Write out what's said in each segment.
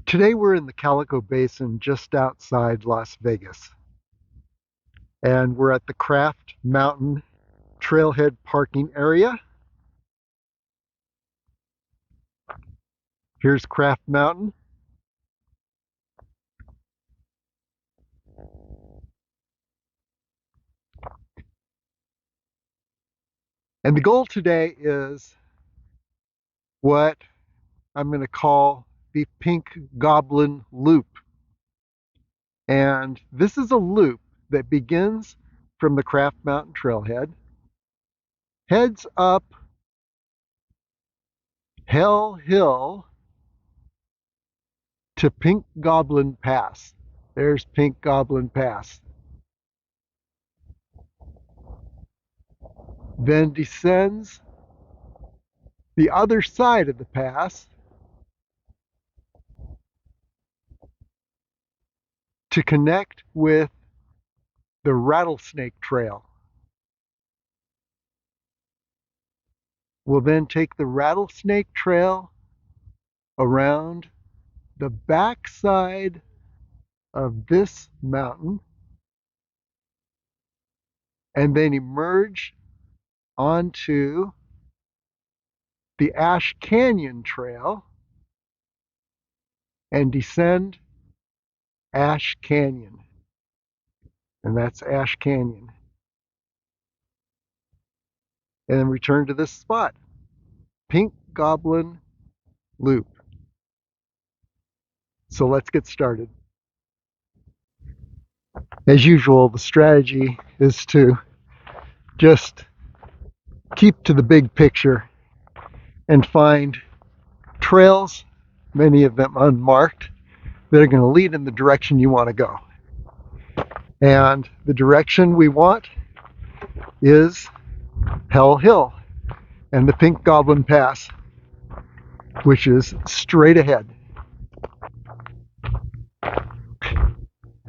Today we're in the Calico Basin just outside Las Vegas, and we're at the Kraft Mountain Trailhead parking area. Here's Kraft Mountain. And the goal today is what I'm going to call the Pink Goblin Loop. And this is a loop that begins from the Kraft Mountain Trailhead, heads up Hell Hill to Pink Goblin Pass. There's Pink Goblin Pass. Then descends the other side of the pass to connect with the Rattlesnake Trail. We'll then take the Rattlesnake Trail around the backside of this mountain and then emerge onto the Ash Canyon Trail and descend Ash Canyon. And that's Ash Canyon. And then return to this spot, Pink Goblin Loop. So let's get started. As usual, the strategy is to just keep to the big picture and find trails, many of them unmarked, that are going to lead in the direction you want to go. And the direction we want is Hell Hill and the Pink Goblin Pass, which is straight ahead.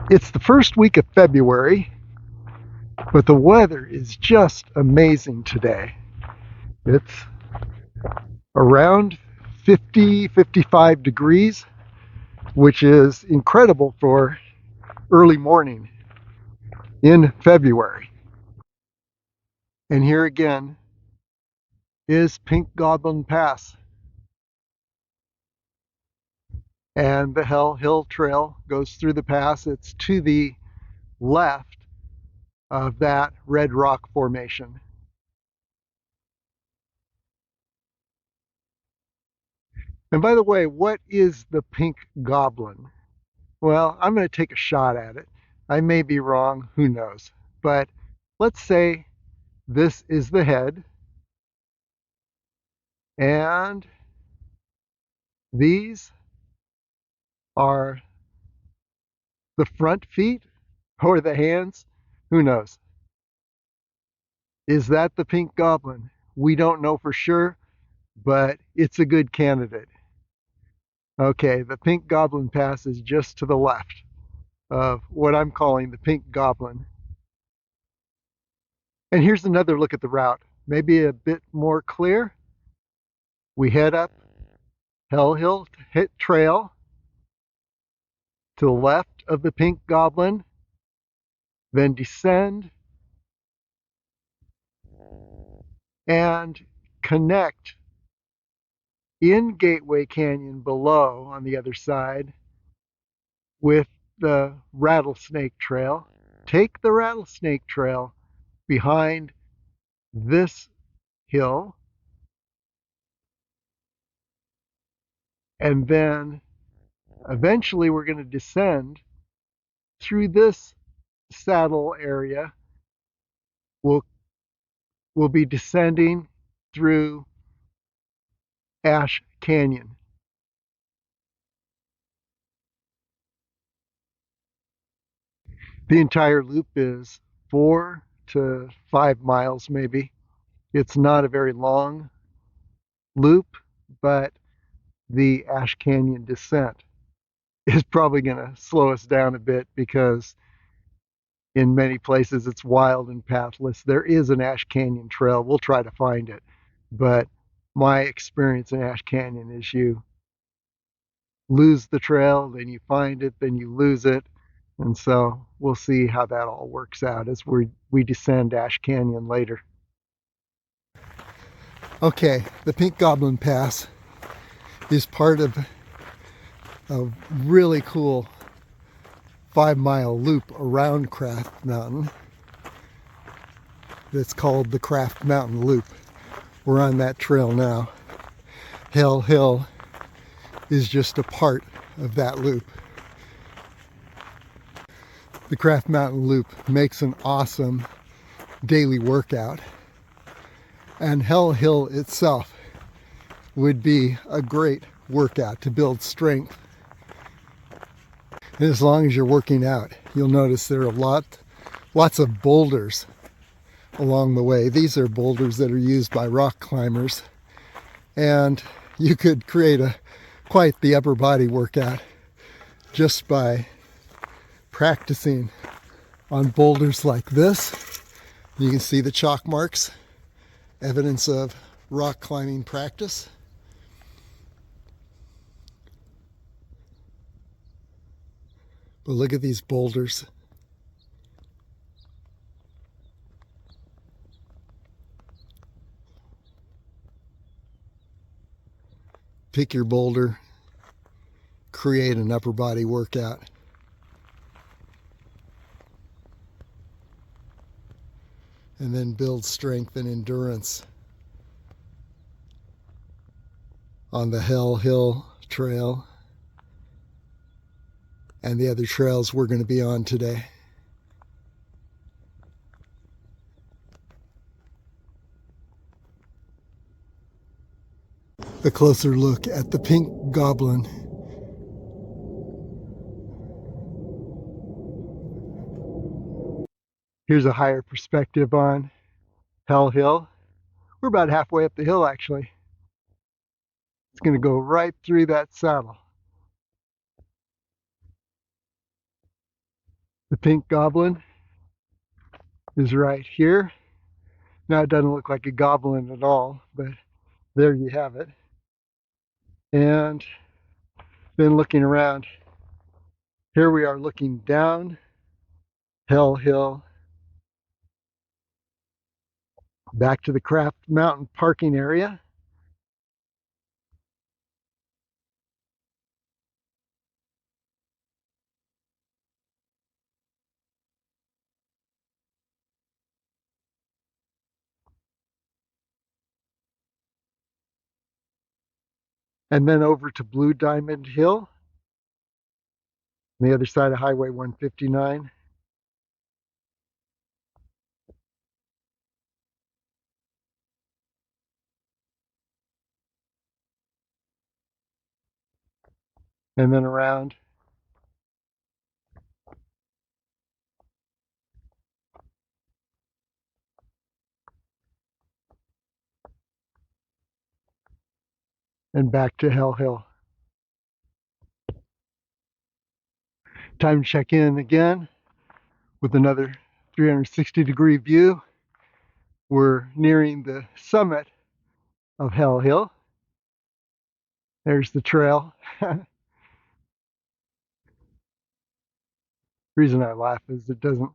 It's the first week of February, but the weather is just amazing today. It's around 55 degrees, which is incredible for early morning in February. And here again is Pink Goblin Pass. And the Hell Hill Trail goes through the pass. It's to the left of that red rock formation. And by the way, what is the Pink Goblin? Well, I'm going to take a shot at it. I may be wrong, who knows. But let's say this is the head, and these are the front feet or the hands, who knows. Is that the Pink Goblin? We don't know for sure, but it's a good candidate. Okay, the Pink Goblin Pass is just to the left of what I'm calling the Pink Goblin. And here's another look at the route, maybe a bit more clear. We head up Hell Hill Trail to the left of the Pink Goblin, then descend and connect in Gateway Canyon below on the other side with the Rattlesnake Trail. Take the Rattlesnake Trail behind this hill, and then eventually we're going to descend through this saddle area. We'll be descending through Ash Canyon. The entire loop is 4 to 5 miles maybe. It's not a very long loop, but the Ash Canyon descent is probably going to slow us down a bit because in many places it's wild and pathless. There is an Ash Canyon trail. We'll try to find it. But my experience in Ash Canyon is you lose the trail, then you find it, then you lose it. And so we'll see how that all works out as we descend Ash Canyon later. Okay, the Pink Goblin Pass is part of a really cool 5-mile loop around Kraft Mountain that's called the Kraft Mountain Loop. We're on that trail now. Hell Hill is just a part of that loop. The Kraft Mountain Loop makes an awesome daily workout, and Hell Hill itself would be a great workout to build strength. And as long as you're working out, you'll notice there are lots of boulders along the way. These are boulders that are used by rock climbers, and you could create quite the upper body workout just by practicing on boulders like this. You can see the chalk marks, evidence of rock climbing practice. But look at these boulders. Pick your boulder, create an upper body workout. And then build strength and endurance on the Hell Hill Trail and the other trails we're going to be on today. A closer look at the Pink Goblin. Here's a higher perspective on Hell Hill. We're about halfway up the hill, actually. It's going to go right through that saddle. The Pink Goblin is right here. Now it doesn't look like a goblin at all, but there you have it. And then looking around, here we are looking down Hell Hill, back to the Kraft Mountain parking area. And then over to Blue Diamond Hill, on the other side of Highway 159. And then around. And back to Hell Hill. Time to check in again with another 360-degree view. We're nearing the summit of Hell Hill. There's the trail. Reason I laugh is it doesn't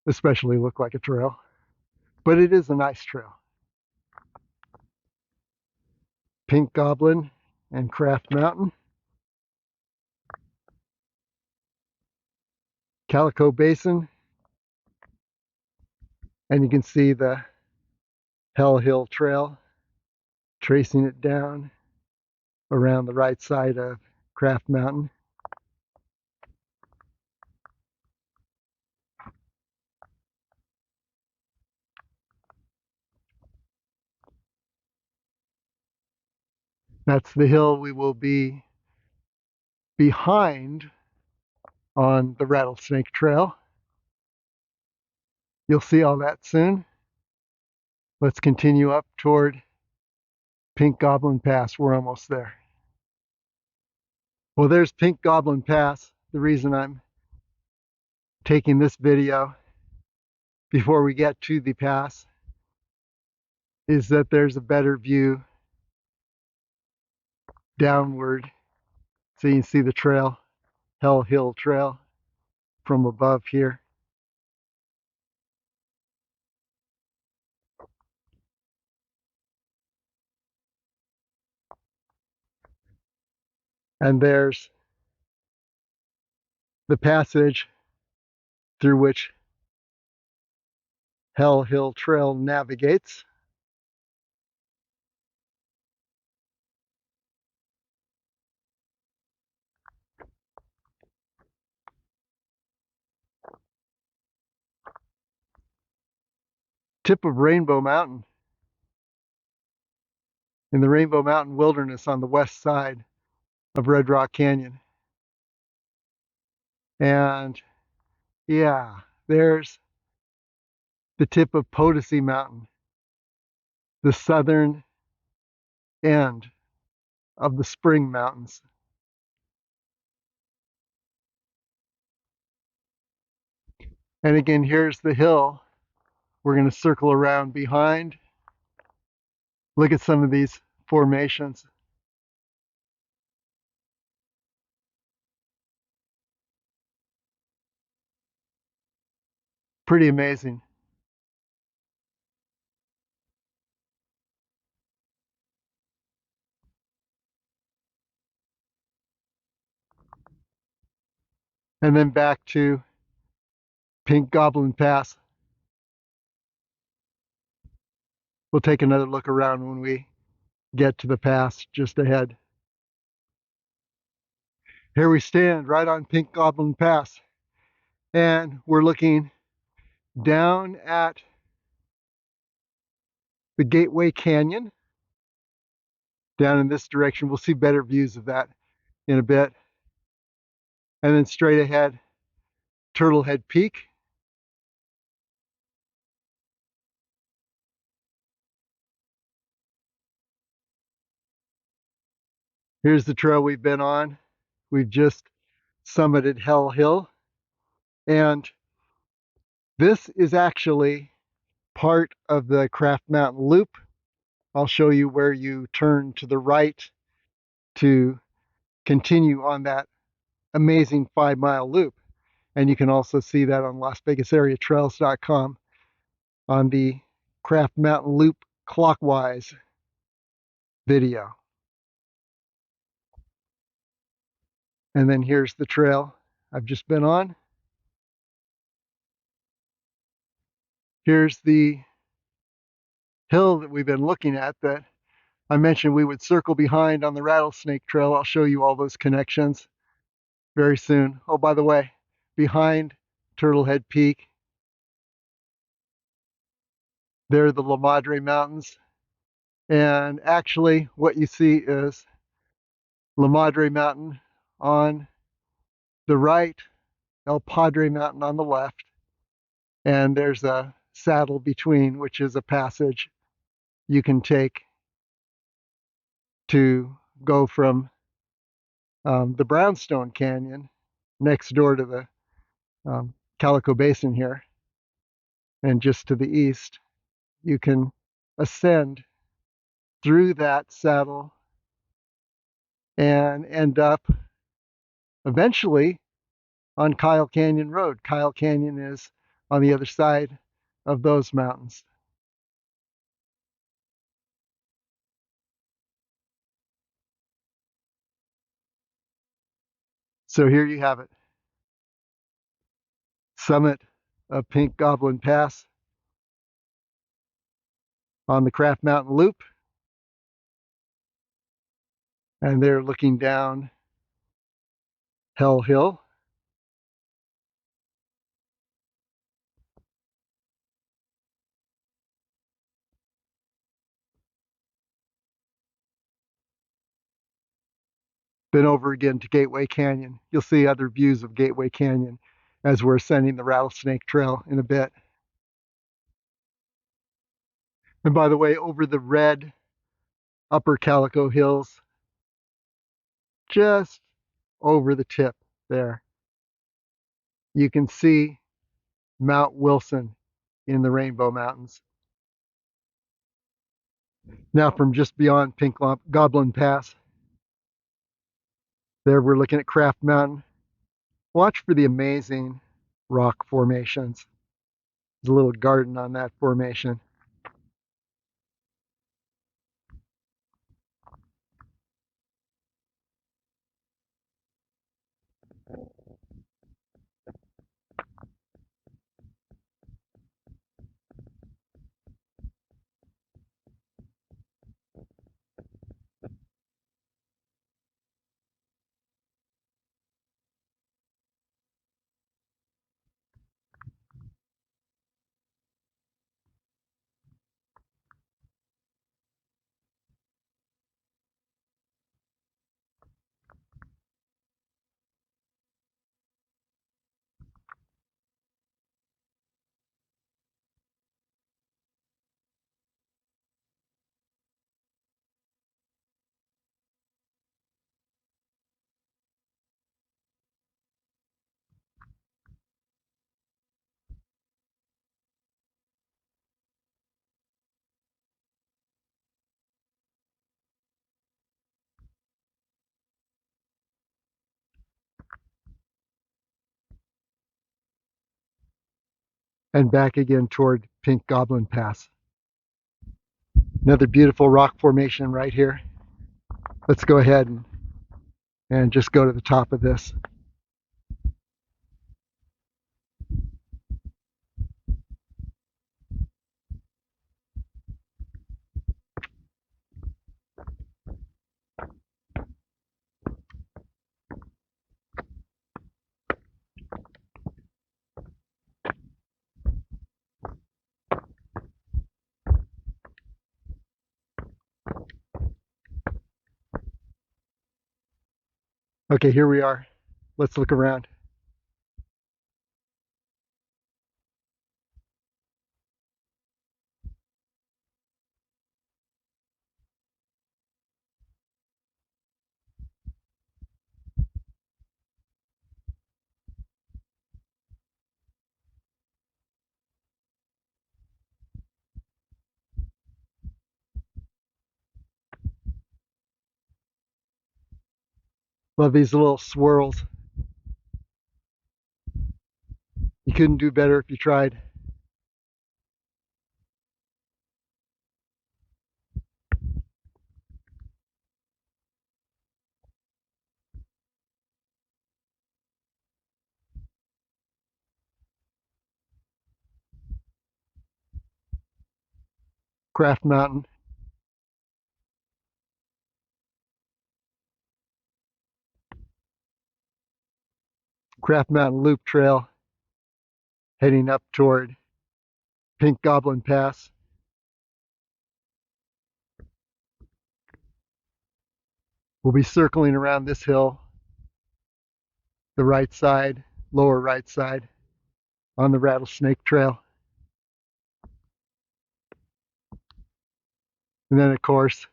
especially look like a trail, but it is a nice trail. Pink Goblin and Kraft Mountain. Calico Basin. And you can see the Hell Hill Trail tracing it down around the right side of Kraft Mountain. That's the hill we will be behind on the Rattlesnake Trail. You'll see all that soon. Let's continue up toward Pink Goblin Pass. We're almost there. Well, there's Pink Goblin Pass. The reason I'm taking this video before we get to the pass is that there's a better view downward So you can see the trail, Hell Hill Trail, from above here. And there's the passage through which Hell Hill Trail navigates. Tip of Rainbow Mountain in the Rainbow Mountain Wilderness on the west side of Red Rock Canyon. And yeah, there's the tip of Potosi Mountain, the southern end of the Spring Mountains. And again, here's the hill we're going to circle around behind. Look at some of these formations. Pretty amazing. And then back to Pink Goblin Pass. We'll take another look around when we get to the pass just ahead. Here we stand right on Pink Goblin Pass, and we're looking down at the Gateway Canyon down in this direction. We'll see better views of that in a bit. And then straight ahead, Turtlehead Peak. Here's the trail we've been on. We've just summited Hell Hill, and this is actually part of the Kraft Mountain Loop. I'll show you where you turn to the right to continue on that amazing 5-mile loop. And you can also see that on LasVegasAreaTrails.com on the Kraft Mountain Loop clockwise video. And then here's the trail I've just been on. Here's the hill that we've been looking at that I mentioned we would circle behind on the Rattlesnake Trail. I'll show you all those connections very soon. Oh, by the way, behind Turtlehead Peak, there are the La Madre Mountains. And actually, what you see is La Madre Mountain on the right, El Padre Mountain on the left, and there's a saddle between, which is a passage you can take to go from the Brownstone Canyon next door to the Calico Basin here, and just to the east, you can ascend through that saddle and end up eventually on Kyle Canyon Road. Kyle Canyon is on the other side of those mountains. So here you have it. Summit of Pink Goblin Pass on the Kraft Mountain Loop. And they're looking down Hell Hill. Then over again to Gateway Canyon. You'll see other views of Gateway Canyon as we're ascending the Rattlesnake Trail in a bit. And by the way, over the red Upper Calico Hills, just over the tip there, you can see Mount Wilson in the Rainbow Mountains. Now from just beyond Pink Goblin Pass, There we're looking at Kraft Mountain. Watch for the amazing rock formations. There's a little garden on that formation. And back again toward Pink Goblin Pass. Another beautiful rock formation right here. Let's go ahead and just go to the top of this. Okay, here we are. Let's look around. Love these little swirls. You couldn't do better if you tried. Kraft Mountain. Kraft Mountain Loop Trail heading up toward Pink Goblin Pass. We'll be circling around this hill, the right side, lower right side, on the Rattlesnake Trail. And then, of course,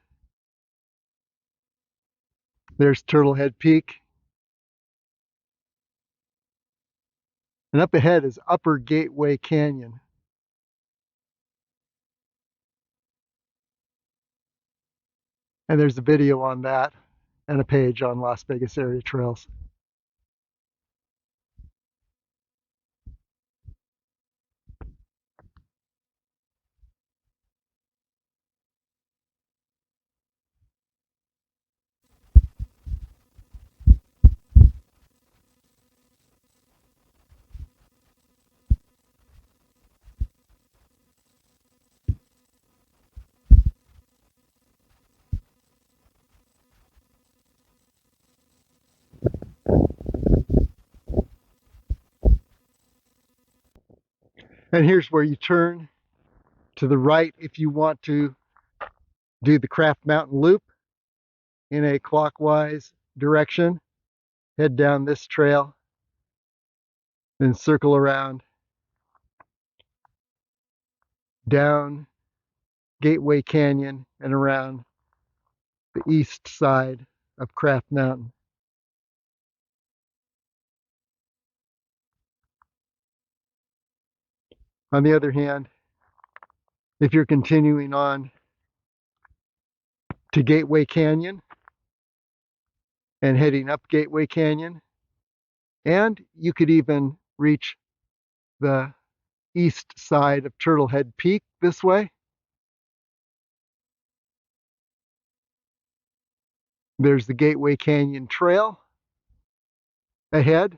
there's Turtlehead Peak. And up ahead is Upper Gateway Canyon. And there's a video on that and a page on Las Vegas Area Trails. And here's where you turn to the right if you want to do the Kraft Mountain Loop in a clockwise direction. Head down this trail, then circle around, down Gateway Canyon and around the east side of Kraft Mountain. On the other hand, if you're continuing on to Gateway Canyon, and heading up Gateway Canyon. And you could even reach the east side of Turtlehead Peak this way. There's the Gateway Canyon Trail ahead.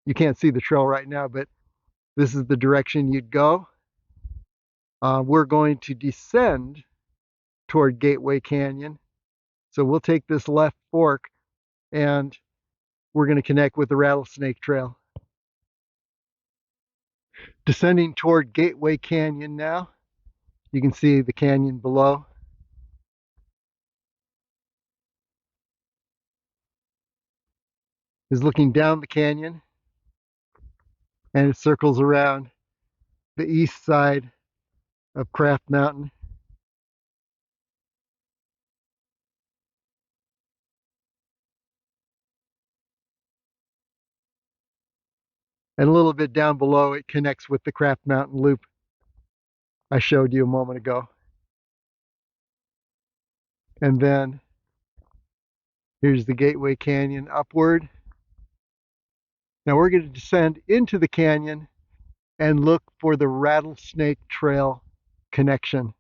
You can't see the trail right now, but this is the direction you'd go. We're going to descend toward Gateway Canyon. So we'll take this left fork and we're going to connect with the Rattlesnake Trail. Descending toward Gateway Canyon now. You can see the canyon below. Is looking down the canyon, and it circles around the east side of Kraft Mountain. And a little bit down below, it connects with the Kraft Mountain Loop I showed you a moment ago. And then here's the Gateway Canyon upward. Now we're going to descend into the canyon and look for the Rattlesnake Trail connection.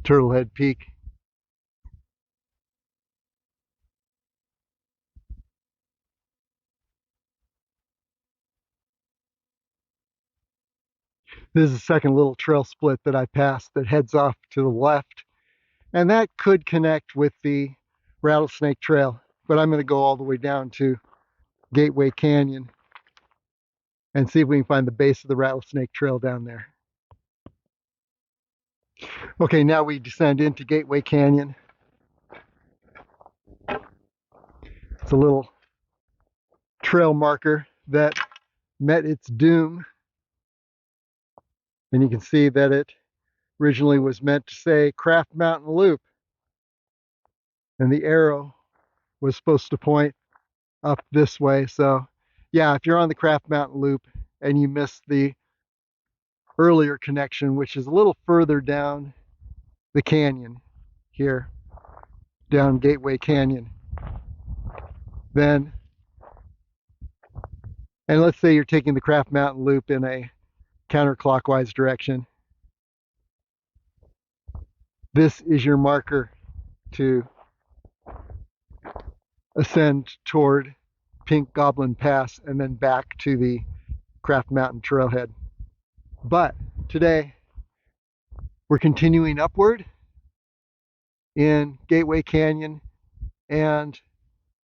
Turtlehead Peak. This is the second little trail split that I passed that heads off to the left. And that could connect with the Rattlesnake Trail. But I'm going to go all the way down to Gateway Canyon and see if we can find the base of the Rattlesnake Trail down there. Okay, now we descend into Gateway Canyon. It's a little trail marker that met its doom. And you can see that it originally was meant to say Kraft Mountain Loop. And the arrow was supposed to point up this way. So yeah, if you're on the Kraft Mountain Loop and you missed the earlier connection, which is a little further down the canyon here, down Gateway Canyon, then, and let's say you're taking the Kraft Mountain Loop in a counterclockwise direction, this is your marker to ascend toward Pink Goblin Pass and then back to the Kraft Mountain Trailhead. But today we're continuing upward in Gateway Canyon and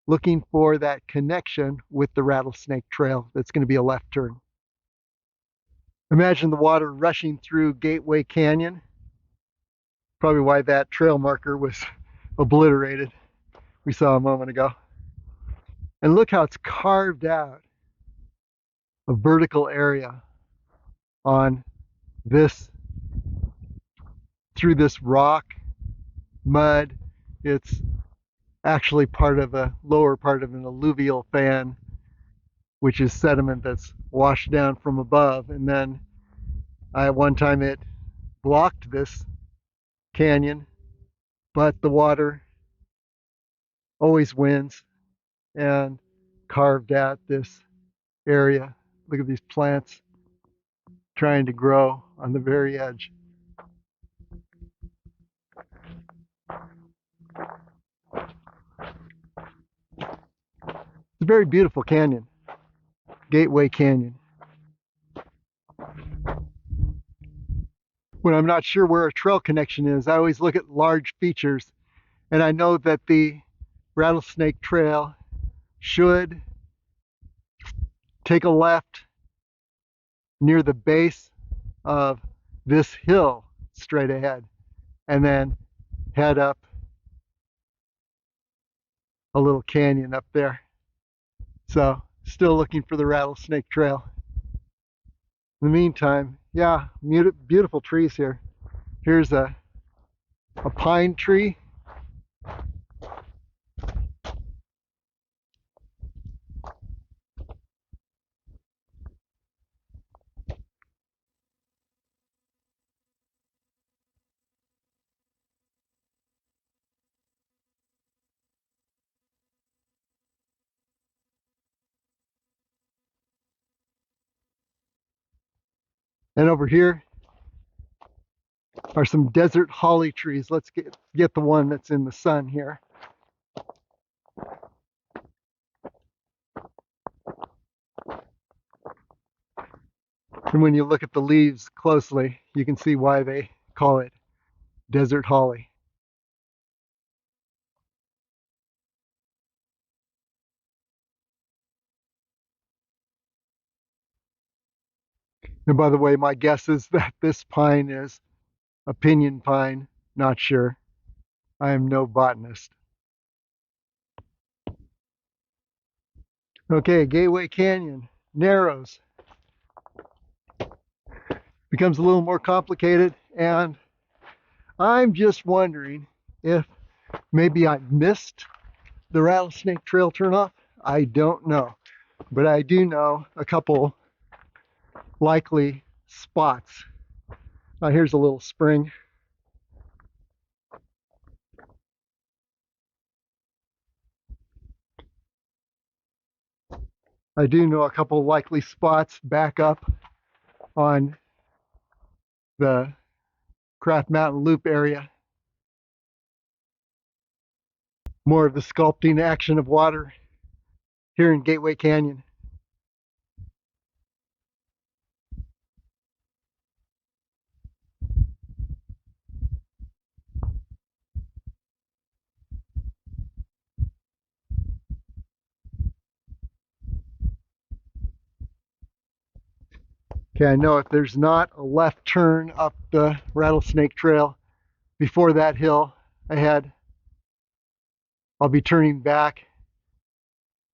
looking for that connection with the Rattlesnake Trail. That's going to be a left turn. Imagine the water rushing through Gateway Canyon. Probably why that trail marker was obliterated we saw a moment ago. And look how it's carved out a vertical area on this, through this rock, mud. It's actually part of a lower part of an alluvial fan, which is sediment that's washed down from above. And then at one time it blocked this canyon, but the water always wins and carved out this area. Look at these plants trying to grow on the very edge. It's a very beautiful canyon, Gateway Canyon. When I'm not sure where a trail connection is, I always look at large features, and I know that the Rattlesnake Trail should take a left near the base of this hill straight ahead and then head up a little canyon up there. So still looking for the Rattlesnake Trail. In the meantime, yeah, beautiful trees here. Here's a pine tree. And over here are some desert holly trees. Let's get the one that's in the sun here. And when you look at the leaves closely, you can see why they call it desert holly. And by the way, my guess is that this pine is a pinyon pine. Not sure. I am no botanist. Okay, Gateway Canyon narrows. Becomes a little more complicated, and I'm just wondering if maybe I missed the Rattlesnake Trail turnoff. I don't know, but I do know a couple likely spots. Here's a little spring. I do know a couple likely spots back up on the Kraft Mountain Loop area. More of the sculpting action of water here in Gateway Canyon. Okay, I know if there's not a left turn up the Rattlesnake Trail before that hill ahead, I'll be turning back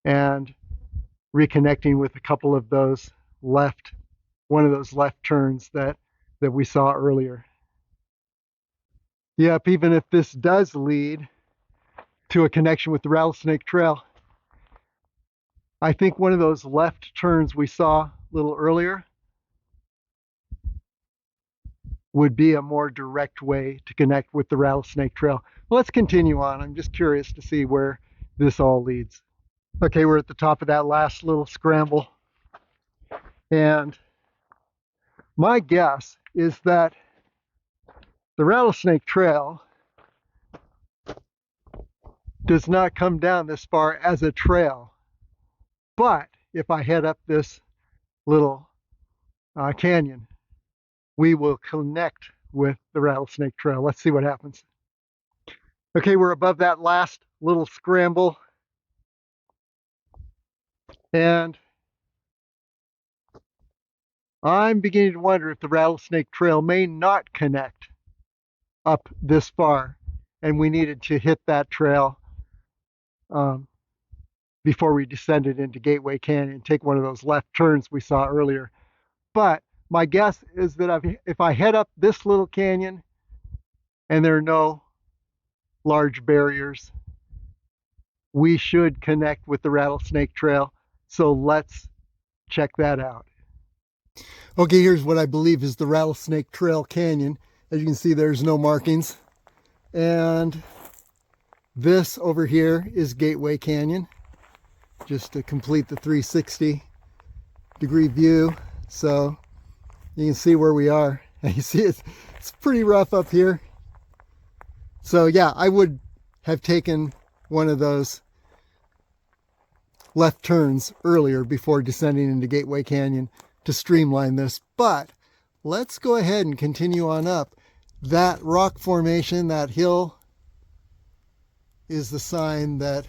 and reconnecting with a couple of those one of those left turns that we saw earlier. Yep, even if this does lead to a connection with the Rattlesnake Trail, I think one of those left turns we saw a little earlier would be a more direct way to connect with the Rattlesnake Trail. Let's continue on. I'm just curious to see where this all leads. Okay, we're at the top of that last little scramble. And my guess is that the Rattlesnake Trail does not come down this far as a trail. But if I head up this little canyon, we will connect with the Rattlesnake Trail. Let's see what happens. Okay, we're above that last little scramble. And I'm beginning to wonder if the Rattlesnake Trail may not connect up this far, and we needed to hit that trail before we descended into Gateway Canyon, take one of those left turns we saw earlier. But my guess is that if I head up this little canyon and there are no large barriers, we should connect with the Rattlesnake Trail. So let's check that out. Okay, here's what I believe is the Rattlesnake Trail Canyon. As you can see, there's no markings. And this over here is Gateway Canyon, just to complete the 360-degree view. So you can see where we are. And you see it's pretty rough up here. So yeah, I would have taken one of those left turns earlier before descending into Gateway Canyon to streamline this. But let's go ahead and continue on up. That rock formation, that hill, is the sign that,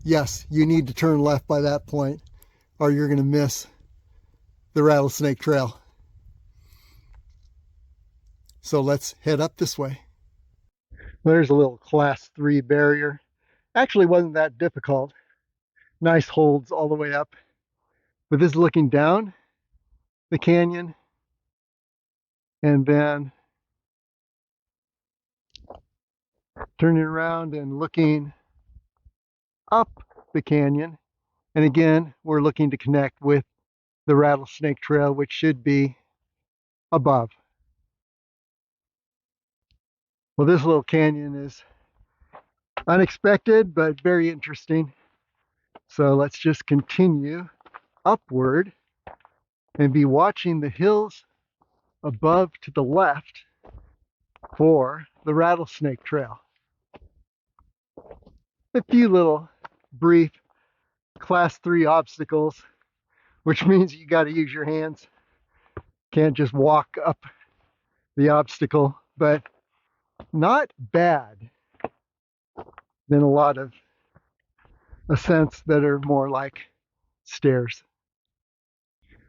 yes, you need to turn left by that point or you're going to miss the Rattlesnake Trail. So let's head up this way. There's a little class 3 barrier. Actually wasn't that difficult. Nice holds all the way up. But this is looking down the canyon and then turning around and looking up the canyon. And again, we're looking to connect with the Rattlesnake Trail, which should be above. Well, this little canyon is unexpected, but very interesting. So let's just continue upward and be watching the hills above to the left for the Rattlesnake Trail. A few little brief class 3 obstacles, which means you got to use your hands. Can't just walk up the obstacle, but not bad than a lot of ascents that are more like stairs.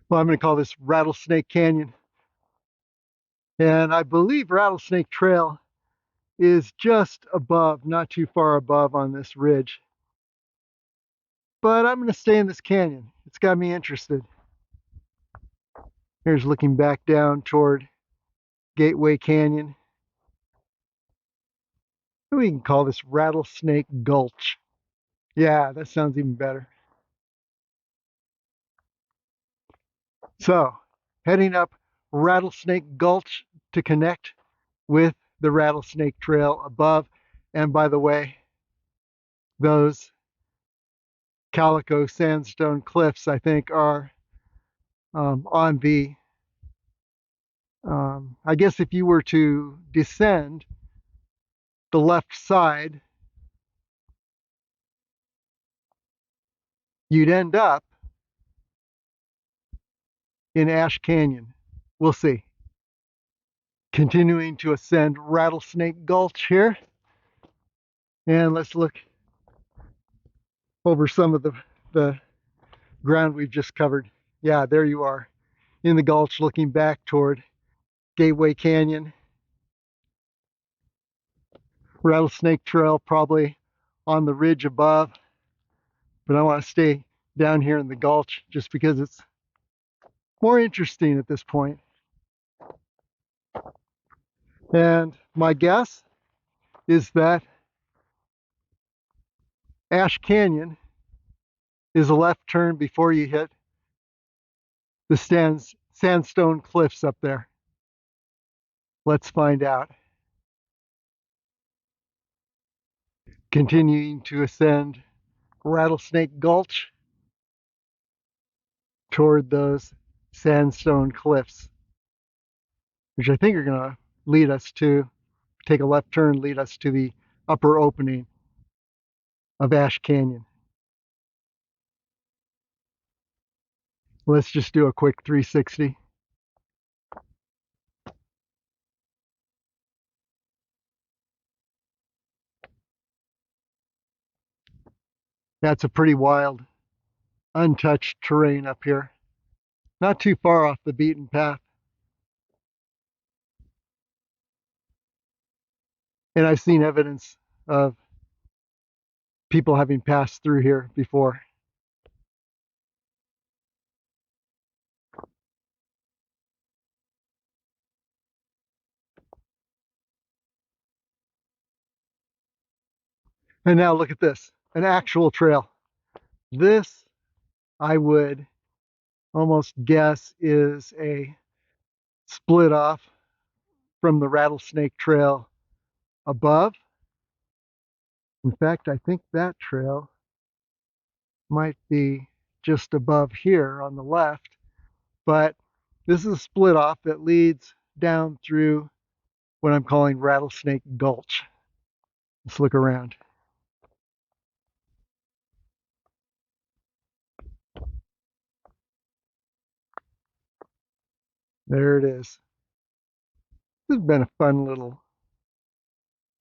Well, I'm going to call this Rattlesnake Canyon. And I believe Rattlesnake Trail is just above, not too far above on this ridge. But I'm going to stay in this canyon. It's got me interested. Here's looking back down toward Gateway Canyon. We can call this Rattlesnake Gulch. Yeah, that sounds even better. So, heading up Rattlesnake Gulch to connect with the Rattlesnake Trail above. And by the way, those Calico sandstone cliffs, I think, are on the, I guess if you were to descend the left side, you'd end up in Ash Canyon. We'll see. Continuing to ascend Rattlesnake Gulch here. And let's look over some of the ground we've just covered. Yeah, there you are in the gulch looking back toward Gateway Canyon. Rattlesnake Trail probably on the ridge above, but I want to stay down here in the gulch just because it's more interesting at this point. And my guess is that Ash Canyon is a left turn before you hit the sandstone cliffs up there. Let's find out. Continuing to ascend Rattlesnake Gulch toward those sandstone cliffs, which I think are going to lead us to, take a left turn, lead us to the upper opening of Ash Canyon. Let's just do a quick 360. That's a pretty wild, untouched terrain up here. Not too far off the beaten path. And I've seen evidence of people having passed through here before. And now look at this, an actual trail. This, I would almost guess, is a split off from the Rattlesnake Trail above. In fact, I think that trail might be just above here on the left, but this is a split off that leads down through what I'm calling Rattlesnake Gulch. Let's look around. There it is. This has been a fun little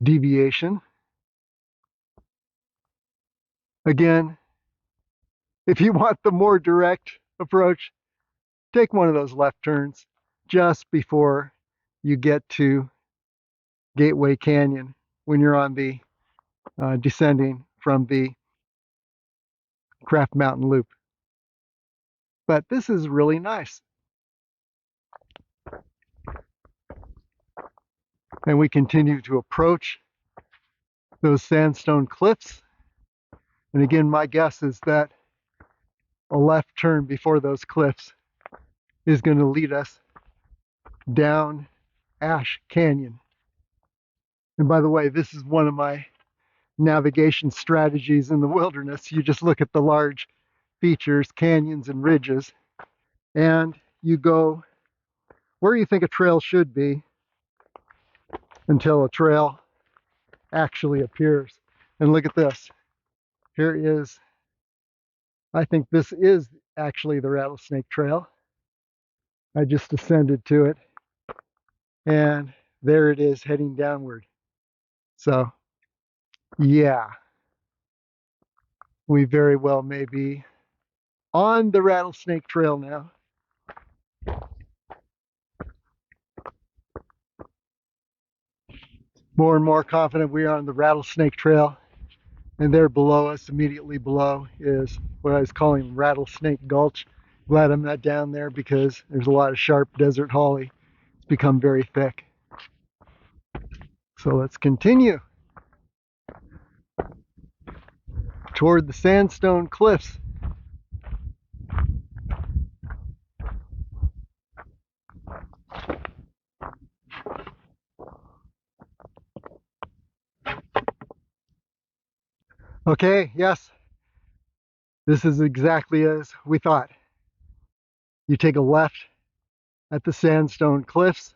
deviation. Again, if you want the more direct approach, take one of those left turns just before you get to Gateway Canyon when you're on the descending from the Kraft Mountain Loop. But this is really nice. And we continue to approach those sandstone cliffs. And again, my guess is that a left turn before those cliffs is going to lead us down Ash Canyon. And by the way, this is one of my navigation strategies in the wilderness. You just look at the large features, canyons and ridges, and you go where you think a trail should be until a trail actually appears. And look at this. Here is, I think this is actually the Rattlesnake Trail. I just ascended to it, and there it is heading downward. So, yeah, we very well may be on the Rattlesnake Trail now. More and more confident we are on the Rattlesnake Trail. And there below us, immediately below, is what I was calling Rattlesnake Gulch. Glad I'm not down there because there's a lot of sharp desert holly. It's become very thick. So let's continue toward the sandstone cliffs. Okay, yes, this is exactly as we thought. You take a left at the sandstone cliffs,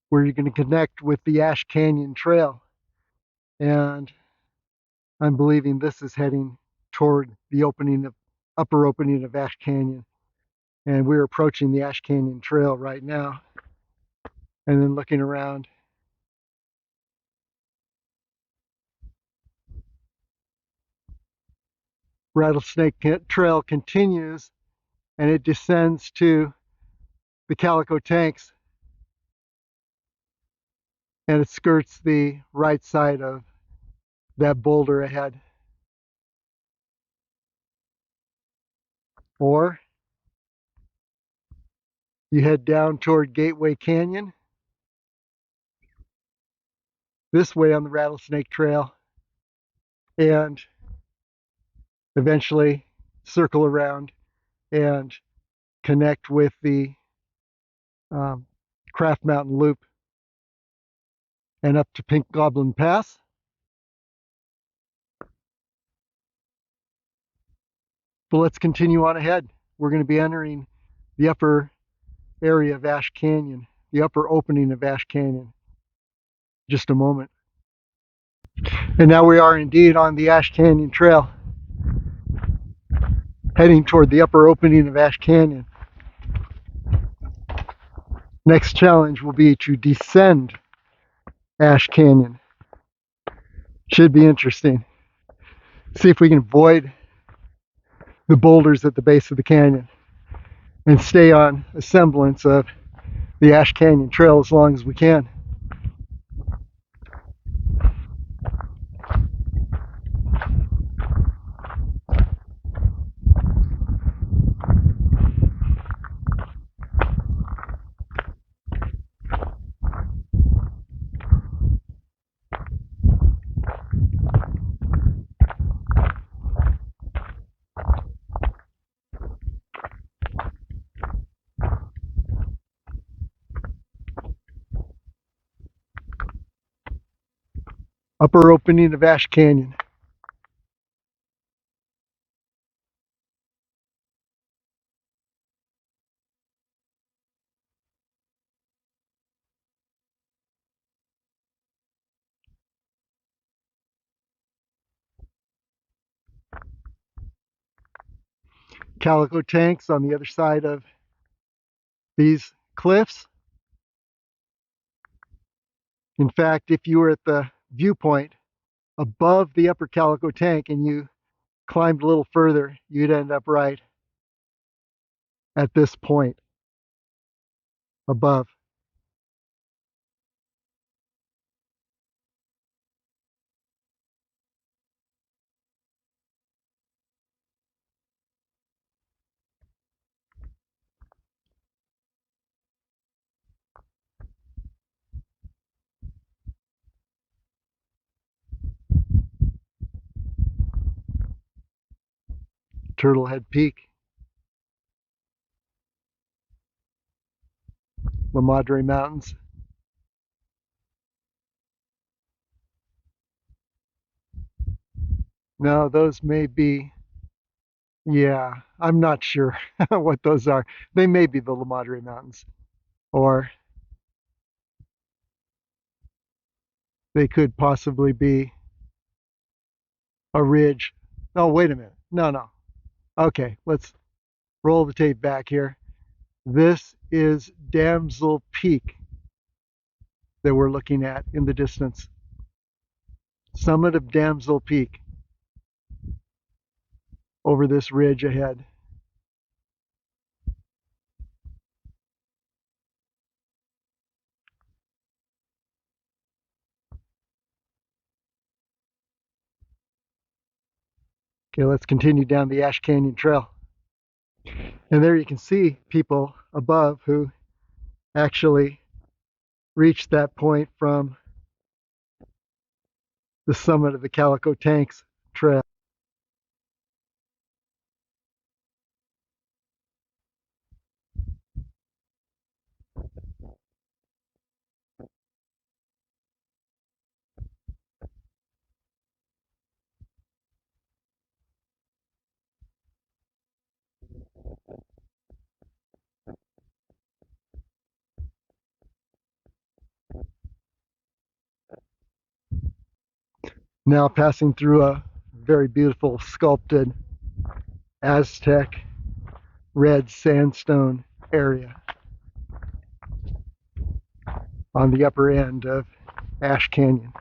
where you're going to connect with the Ash Canyon Trail. And I'm believing this is heading toward the upper opening of Ash Canyon. And we're approaching the Ash Canyon Trail right now. And then looking around, Rattlesnake Trail continues and it descends to the Calico Tanks, and it skirts the right side of that boulder ahead. Or you head down toward Gateway Canyon, this way on the Rattlesnake Trail, and eventually circle around and connect with the Kraft Mountain Loop and up to Pink Goblin Pass. But let's continue on ahead. We're going to be entering the upper area of Ash Canyon, the upper opening of Ash Canyon. Just a moment. And now we are indeed on the Ash Canyon Trail, heading toward the upper opening of Ash Canyon. Next challenge will be to descend Ash Canyon. Should be interesting. See if we can avoid the boulders at the base of the canyon and stay on a semblance of the Ash Canyon Trail as long as we can. Upper opening of Ash Canyon. Calico Tanks on the other side of these cliffs. In fact, if you were at the viewpoint above the upper Calico Tank and you climbed a little further, you'd end up right at this point above. Turtlehead Peak, La Madre Mountains. No, those may be Yeah, I'm not sure what those are. They may be the La Madre Mountains, or they could possibly be a ridge. Oh, wait a minute. No, no. Okay, let's roll the tape back here. This is Damsel Peak that we're looking at in the distance. Summit of Damsel Peak over this ridge ahead. Okay, let's continue down the Ash Canyon Trail. And there you can see people above who actually reached that point from the summit of the Calico Tanks Trail. Now passing through a very beautiful sculpted Aztec red sandstone area on the upper end of Ash Canyon.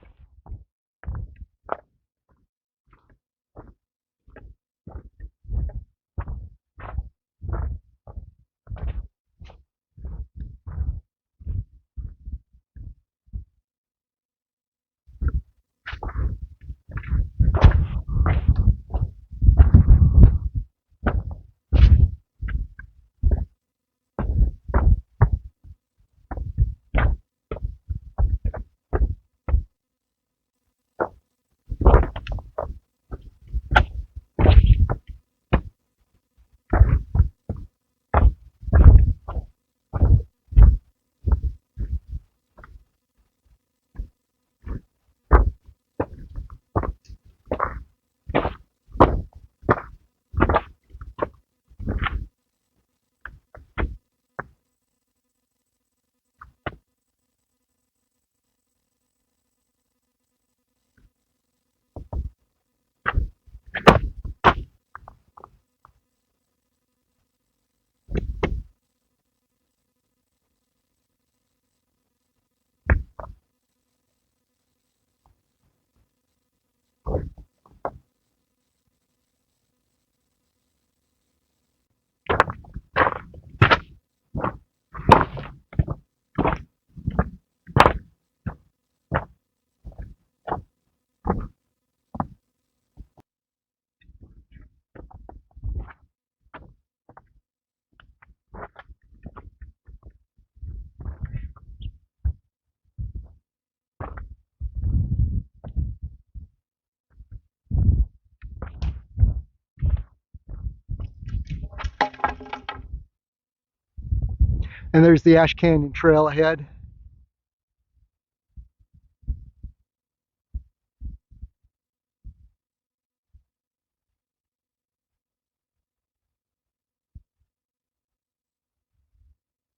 And there's the Ash Canyon Trail ahead.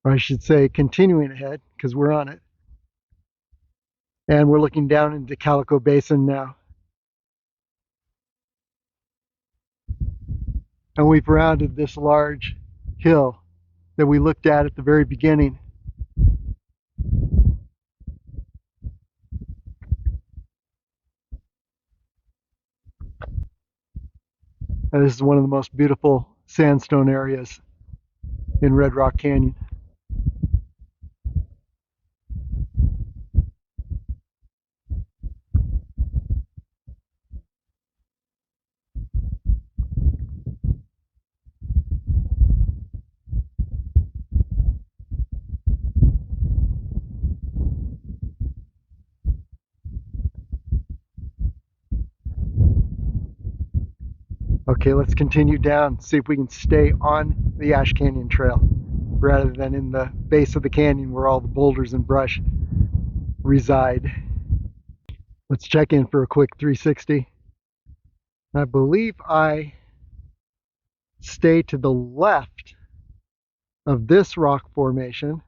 Or I should say continuing ahead because we're on it. And we're looking down into Calico Basin now. And we've rounded this large hill that we looked at the very beginning. And this is one of the most beautiful sandstone areas in Red Rock Canyon. Okay, let's continue down, see if we can stay on the Ash Canyon Trail rather than in the base of the canyon where all the boulders and brush reside. Let's check in for a quick 360. I believe I stay to the left of this rock formation.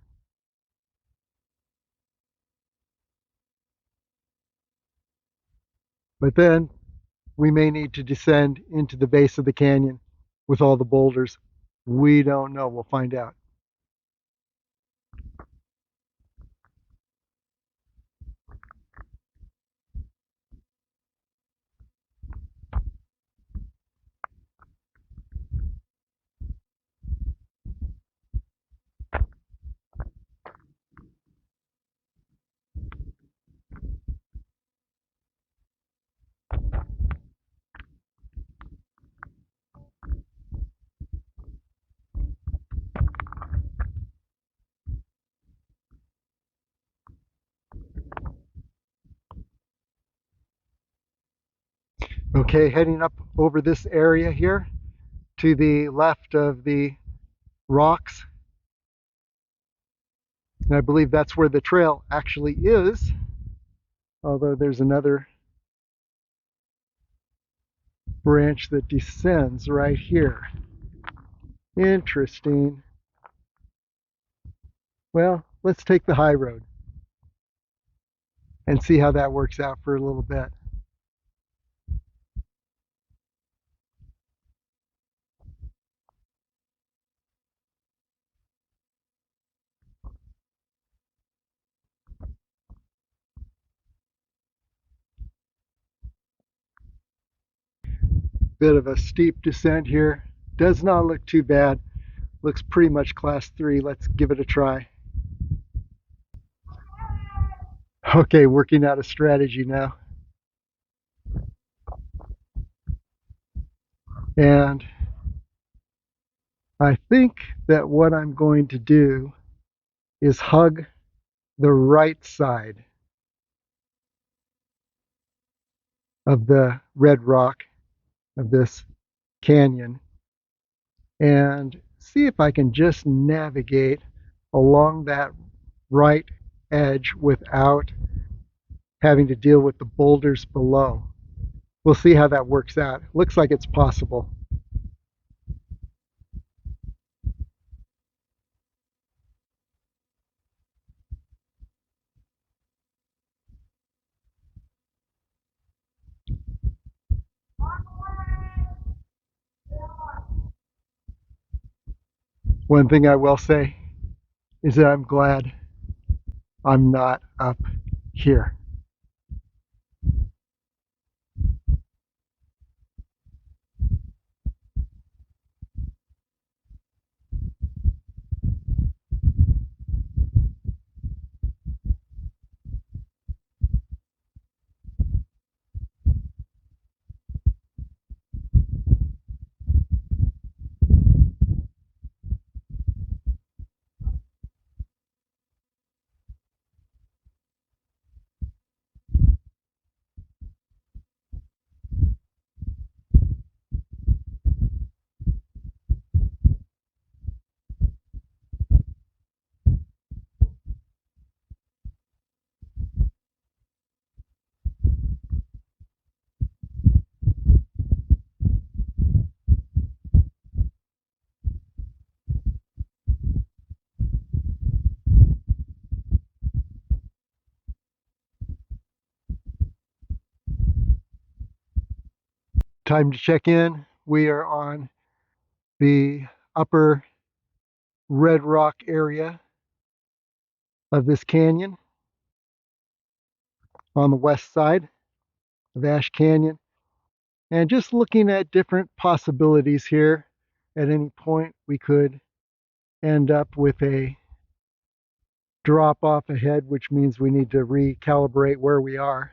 But then we may need to descend into the base of the canyon with all the boulders. We don't know. We'll find out. Okay, heading up over this area here to the left of the rocks. And I believe that's where the trail actually is, although there's another branch that descends right here. Interesting. Well, let's take the high road and see how that works out for a little bit. Bit of a steep descent here. Does not look too bad. Looks pretty much class 3. Let's give it a try. Okay, working out a strategy now. And I think that what I'm going to do is hug the right side of the red rock of this canyon and see if I can just navigate along that right edge without having to deal with the boulders below. We'll see how that works out. Looks like it's possible. One thing I will say is that I'm glad I'm not up here. Time to check in. We are on the upper red rock area of this canyon on the west side of Ash Canyon, and just looking at different possibilities here. At any point we could end up with a drop off ahead, which means we need to recalibrate where we are.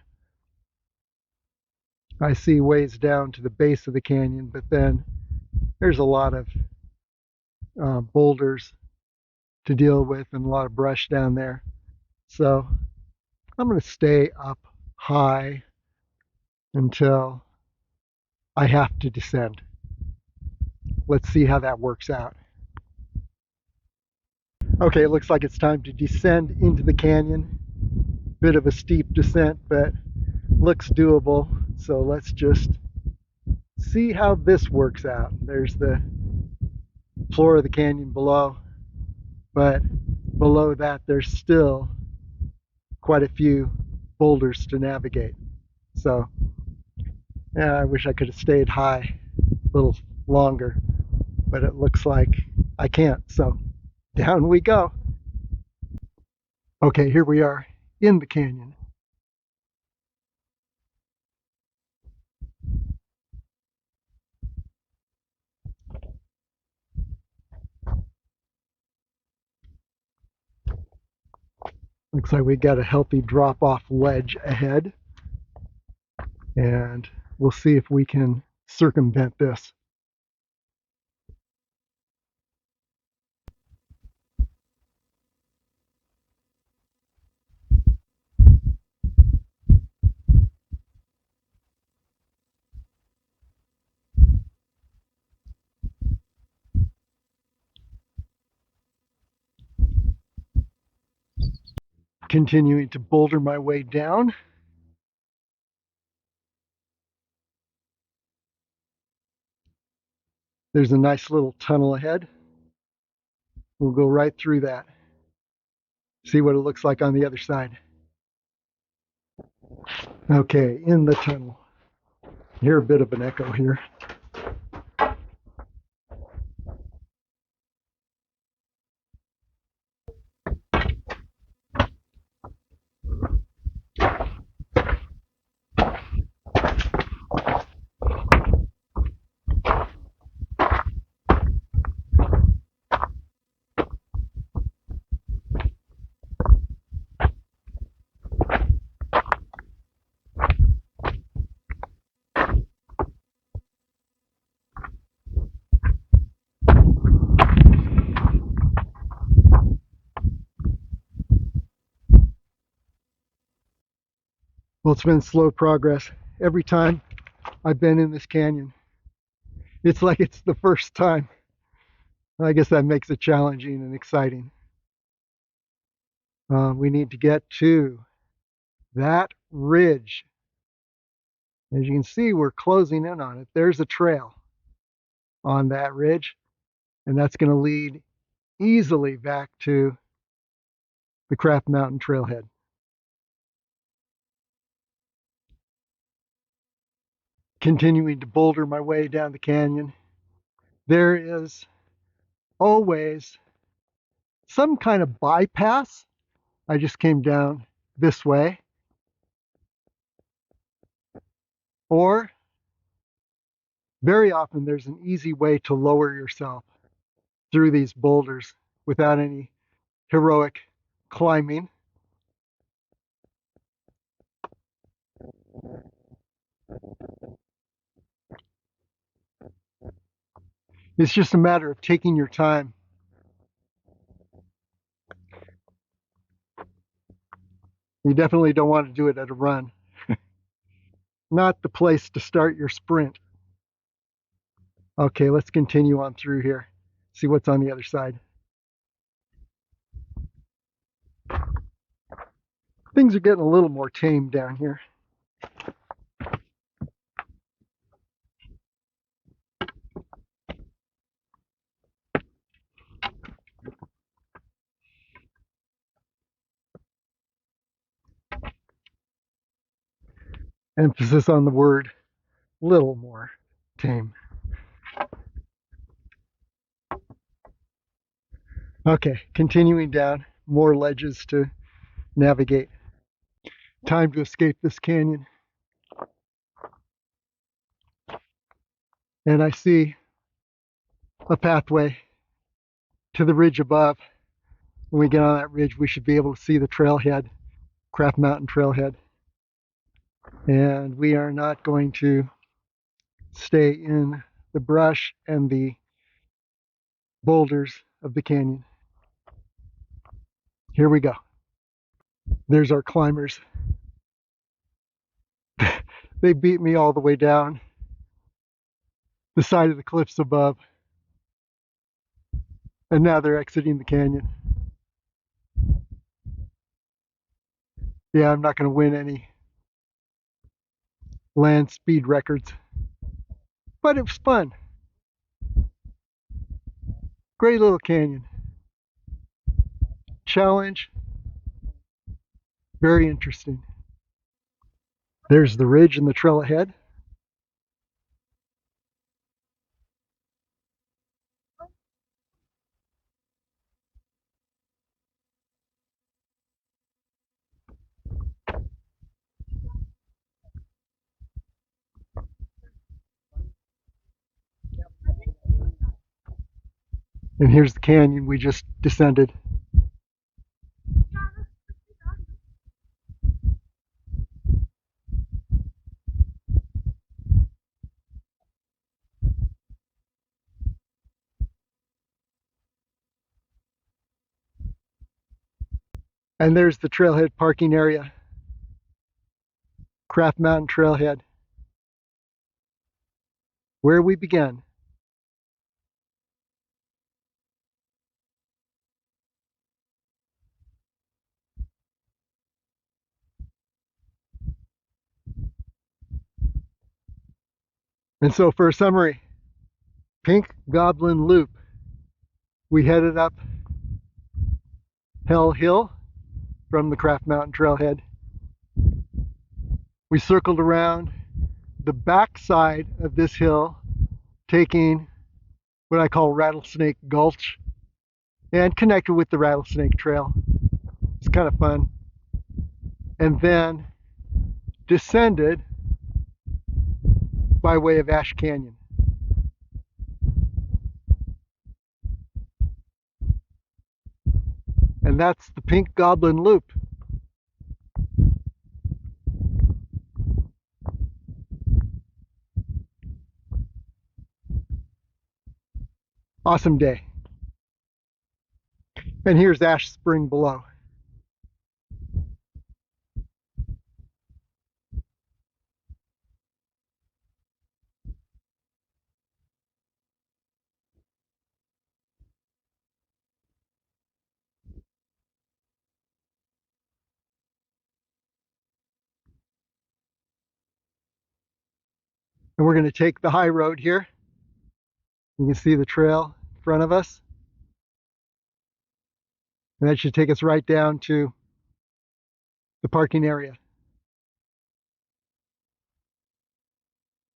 I see ways down to the base of the canyon, but then there's a lot of boulders to deal with and a lot of brush down there. So I'm going to stay up high until I have to descend. Let's see how that works out. Okay, it looks like it's time to descend into the canyon. Bit of a steep descent, but looks doable. So let's just see how this works out. There's the floor of the canyon below, but below that there's still quite a few boulders to navigate. So yeah, I wish I could have stayed high a little longer, but it looks like I can't, so down we go. Okay, here we are in the canyon. Looks like we got a healthy drop-off ledge ahead, and we'll see if we can circumvent this. Continuing to boulder my way down. There's a nice little tunnel ahead. We'll go right through that. See what it looks like on the other side. Okay, in the tunnel. Hear a bit of an echo here. Well, it's been slow progress. Every time I've been in this canyon, it's like it's the first time. I guess that makes it challenging and exciting. We need to get to that ridge. As you can see, we're closing in on it. There's a trail on that ridge, and that's going to lead easily back to the Kraft Mountain Trailhead. Continuing to boulder my way down the canyon, there is always some kind of bypass. I just came down this way. Or very often there's an easy way to lower yourself through these boulders without any heroic climbing. It's just a matter of taking your time. You definitely don't want to do it at a run. Not the place to start your sprint. Okay, let's continue on through here. See what's on the other side. Things are getting a little more tame down here. Emphasis on the word little more tame. Okay, continuing down, more ledges to navigate. Time to escape this canyon. And I see a pathway to the ridge above. When we get on that ridge, we should be able to see the trailhead, Kraft Mountain Trailhead. And we are not going to stay in the brush and the boulders of the canyon. Here we go. There's our climbers. They beat me all the way down the side of the cliffs above. And now they're exiting the canyon. Yeah, I'm not going to win any land speed records, but it was fun. Great little canyon. Challenge. Very interesting. There's the ridge and the trail ahead. And here's the canyon we just descended. And there's the trailhead parking area. Kraft Mountain Trailhead. Where we began. And so for a summary, Pink Goblin Loop. We headed up Hell Hill from the Kraft Mountain Trailhead. We circled around the back side of this hill, taking what I call Rattlesnake Gulch, and connected with the Rattlesnake Trail. It's kind of fun. And then descended by way of Ash Canyon. And that's the Pink Goblin Loop. Awesome day. And here's Ash Spring below. And we're going to take the high road here. You can see the trail in front of us. And that should take us right down to the parking area.